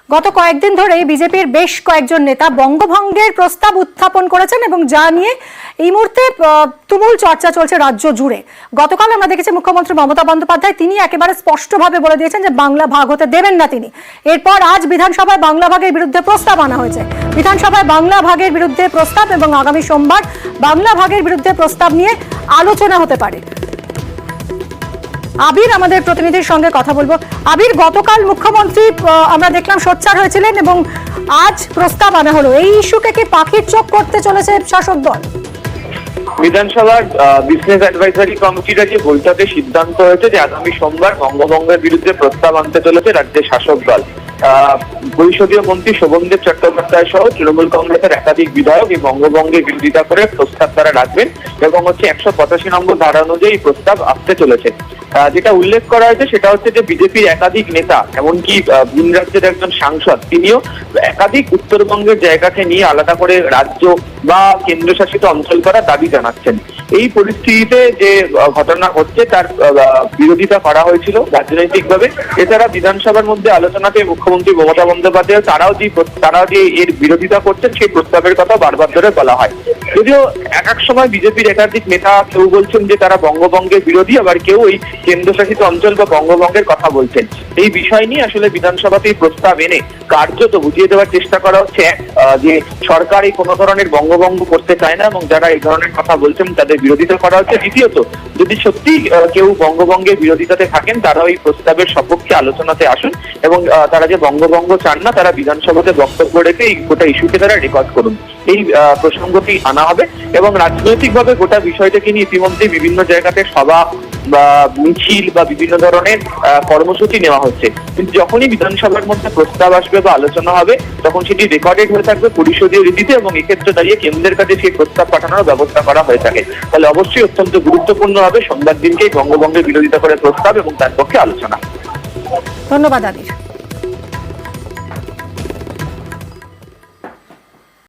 গত কয়েকদিন ধরে বিজেপির বেশ কয়েকজন নেতা বঙ্গভঙ্গের প্রস্তাব উত্থাপন করেছেন এবং যা নিয়ে এই মুহূর্তে তুমুল চর্চা চলছে রাজ্য জুড়ে। গতকাল আমরা দেখেছি মুখ্যমন্ত্রী মমতা বন্দ্যোপাধ্যায় তিনি একেবারে স্পষ্টভাবে বলে দিয়েছেন যে বাংলা ভাগ হতে দেবেন না তিনি। এরপর আজ বিধানসভায় বাংলা ভাগের বিরুদ্ধে প্রস্তাব আনা হয়েছে। বিধানসভায় বাংলা ভাগের বিরুদ্ধে প্রস্তাব এবং আগামী সোমবার বাংলা ভাগের বিরুদ্ধে প্রস্তাব নিয়ে আলোচনা হতে পারে। আবির আমাদের প্রতিনিধির সঙ্গে কথা বলবো। আবির, গতকাল মুখ্যমন্ত্রী আমরা দেখলাম সোচ্চার হয়েছিলেন এবং আজ প্রস্তাব আনা হলো, এই ইস্যুকে কি পাখির চোখ করতে চলেছে শাসক দল? বিধানসভার বিজনেস অ্যাডভাইজারি কমিটির যে বৈঠকে সিদ্ধান্ত হয়েছে যে আগামী সোমবার বঙ্গভঙ্গের বিরুদ্ধে প্রস্তাব আনতে চলেছে রাজ্যের শাসক দল। পরিষদীয় মন্ত্রী শোভনদেব চট্টোপাধ্যায় সহ তৃণমূল কংগ্রেসের একাধিক বিধায়ক এই বঙ্গভঙ্গের বিরোধিতা করে প্রস্তাব তারা রাখবেন এবং 185 নম্বর ধারা অনুযায়ী প্রস্তাব আসতে চলেছে। যেটা উল্লেখ করা হয়েছে সেটা হচ্ছে যে বিজেপির একাধিক নেতা, এমনকি ভিন রাজ্যের একজন সাংসদ, তিনিও একাধিক উত্তরবঙ্গের জায়গাকে নিয়ে আলাদা করে রাজ্য বা কেন্দ্রশাসিত অঞ্চল করার দাবি জানাচ্ছেন। এই পরিস্থিতিতে যে ঘটনা হচ্ছে তার বিরোধিতা করা হয়েছিল রাজনৈতিকভাবে। এছাড়া বিধানসভার মধ্যে আলোচনাতে মুখ্যমন্ত্রী মমতা বন্দ্যোপাধ্যায় তারাও যে এর বিরোধিতা করছেন সেই প্রস্তাবের কথা বারবার ধরে বলা হয়। যদিও এক সময় বিজেপির একাধিক নেতা কেউ বলছেন যে তারা বঙ্গভঙ্গের বিরোধী, আবার কেউ এই কেন্দ্রশাসিত অঞ্চল বা বঙ্গভঙ্গের কথা বলছেন। এই বিষয় নিয়ে আসলে বিধানসভাতে প্রস্তাব এনে কার্যত বুঝিয়ে দেওয়ার চেষ্টা করা হচ্ছে যে সরকার এই কোনো ধরনের বঙ্গভঙ্গ করতে চায় না এবং যারা এই ধরনের কথা বলছেন তাদের বিরোধিতা করা হচ্ছে। দ্বিতীয়ত, যদি সত্যি কেউ বঙ্গভঙ্গের বিরোধিতাতে থাকেন তারা এই প্রস্তাবের সপক্ষে আলোচনাতে আসুন এবং তারা যে বঙ্গভঙ্গ চান না তারা বিধানসভাতে বক্তব্য রেখে এই গোটা ইস্যুকে তারা রেকর্ড করুন। এই প্রসঙ্গটি আনা হবে এবং রাজনৈতিকভাবে গোটা বিষয়টাকে নিয়ে ইতিমধ্যে বিভিন্ন জায়গাতে সভা বা মিছিল বা বিভিন্ন ধরনের কর্মসূচি নেওয়া হচ্ছে। কিন্তু যখনই বিধানসভার মধ্যে প্রস্তাব আসবে বা আলোচনা হবে তখন সেটি রেকর্ডেড হয়ে থাকবে পরিষদীয় রীতিতে এবং এক্ষেত্রে দাঁড়িয়ে কেন্দ্রের কাছে সেই প্রস্তাব পাঠানোর ব্যবস্থা করা হয়ে থাকে। তাহলে অবশ্যই অত্যন্ত গুরুত্বপূর্ণ হবে সোমবার দিনকেই বঙ্গভঙ্গের বিরোধিতা করে প্রস্তাব এবং তার পক্ষে আলোচনা। ধন্যবাদ আবির।